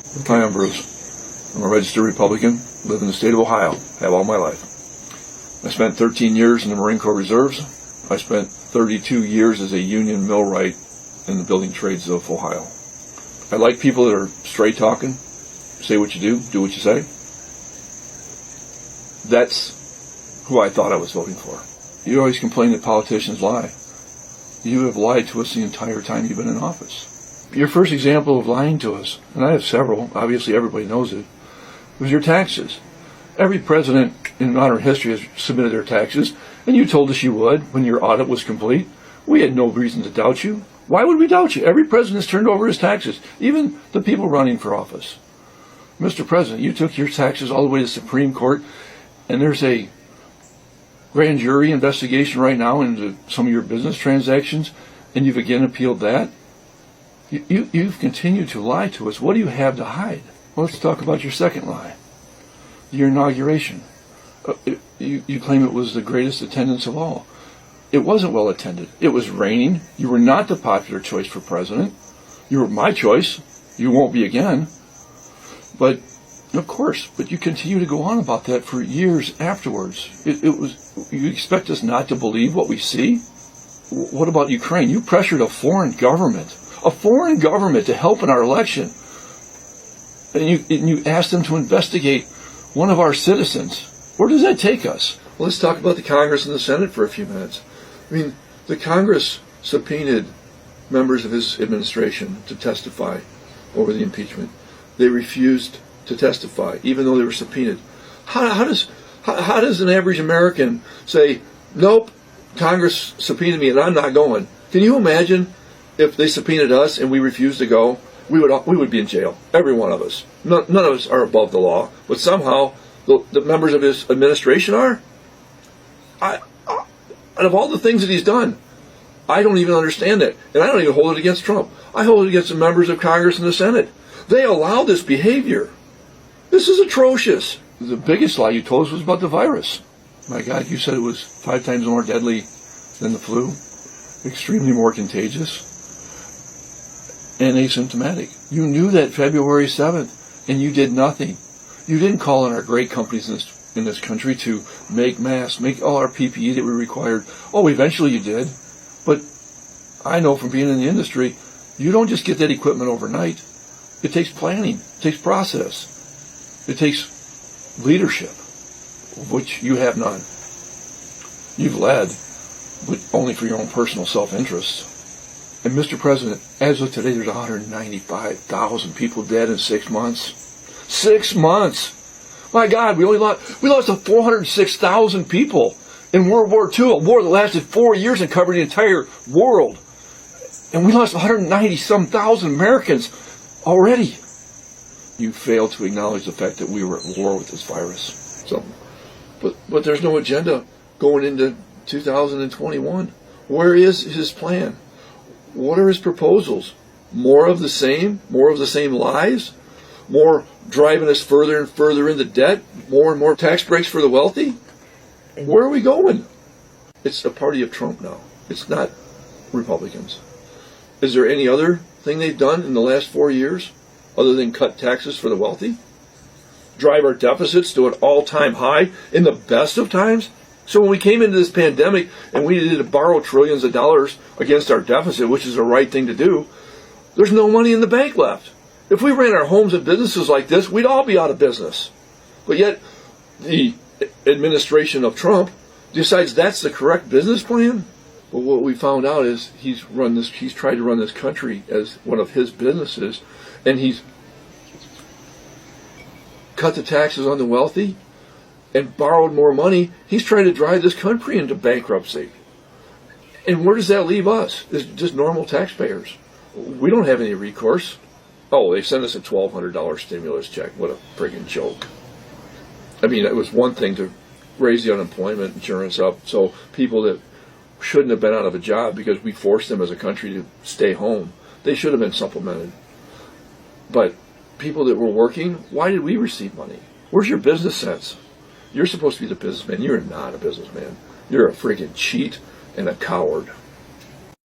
Hi, I'm Bruce. I'm a registered Republican, live in the state of Ohio, have all my life. I spent 13 years in the Marine Corps Reserves. I spent 32 years as a union millwright in the building trades of Ohio. I like people that are straight talking, say what you do what you say. That's who I thought I was voting for. You always complain that politicians lie. You have lied to us the entire time you've been in office. Your first example of lying to us, and I have several, obviously everybody knows it, was your taxes. Every president in modern history has submitted their taxes, and you told us you would when your audit was complete. We had no reason to doubt you. Why would we doubt you? Every president has turned over his taxes, even the people running for office. Mr. President, you took your taxes all the way to the Supreme Court, and there's a grand jury investigation right now into some of your business transactions, and you've again appealed that. You've continued to lie to us. What do you have to hide? Well, let's talk about your second lie. Your inauguration. You claim it was the greatest attendance of all. It wasn't well attended. It was raining. You were not the popular choice for president. You were my choice. You won't be again. But, of course, but you continue to go on about that for years afterwards. You expect us not to believe what we see? What about Ukraine? You pressured a foreign government to help in our election. And you asked them to investigate one of our citizens. Where does that take us? Well, let's talk about the Congress and the Senate for a few minutes. I mean, the Congress subpoenaed members of his administration to testify over the impeachment. They refused to testify, even though they were subpoenaed. How does an average American say, nope, Congress subpoenaed me and I'm not going? Can you imagine if they subpoenaed us and we refused to go? We would be in jail, every one of us. None of us are above the law, but somehow the members of his administration are. Out of all the things that he's done, I don't even understand that, and I don't even hold it against Trump. I hold it against the members of Congress and the Senate. They allow this behavior. This is atrocious. The biggest lie you told us was about the virus. My God, you said it was 5 times more deadly than the flu, extremely more contagious, and asymptomatic. You knew that February 7th, and you did nothing. You didn't call on our great companies in this country to make masks, make all our PPE that we required. Oh, eventually you did. But I know from being in the industry, you don't just get that equipment overnight. It takes planning. It takes process. It takes leadership, which you have none. You've led, but only for your own personal self-interest. And Mr. President, as of today, there's 195,000 people dead in 6 months. 6 months! My God, we lost 406,000 people in World War II, a war that lasted 4 years and covered the entire world. And we lost 190-some thousand Americans already. You failed to acknowledge the fact that we were at war with this virus. So, but there's no agenda going into 2021. Where is his plan? What are his proposals? More of the same? More of the same lies? More driving us further and further into debt? More and more tax breaks for the wealthy? Where are we going? It's a party of Trump now. It's not Republicans. Is there any other thing they've done in the last 4 years other than cut taxes for the wealthy? Drive our deficits to an all-time high in the best of times? So when we came into this pandemic and we needed to borrow trillions of dollars against our deficit, which is the right thing to do, there's no money in the bank left. If we ran our homes and businesses like this, we'd all be out of business. But yet, the administration of Trump decides that's the correct business plan. But what we found out is he's tried to run this country as one of his businesses, and he's cut the taxes on the wealthy and borrowed more money. He's trying to drive this country into bankruptcy. And where does that leave us? It's just normal taxpayers. We don't have any recourse. Oh, they sent us a $1,200 stimulus check. What a friggin' joke. I mean, it was one thing to raise the unemployment insurance up so people that shouldn't have been out of a job because we forced them as a country to stay home, they should have been supplemented. But people that were working, why did we receive money? Where's your business sense? You're supposed to be the businessman. You're not a businessman. You're a friggin' cheat and a coward.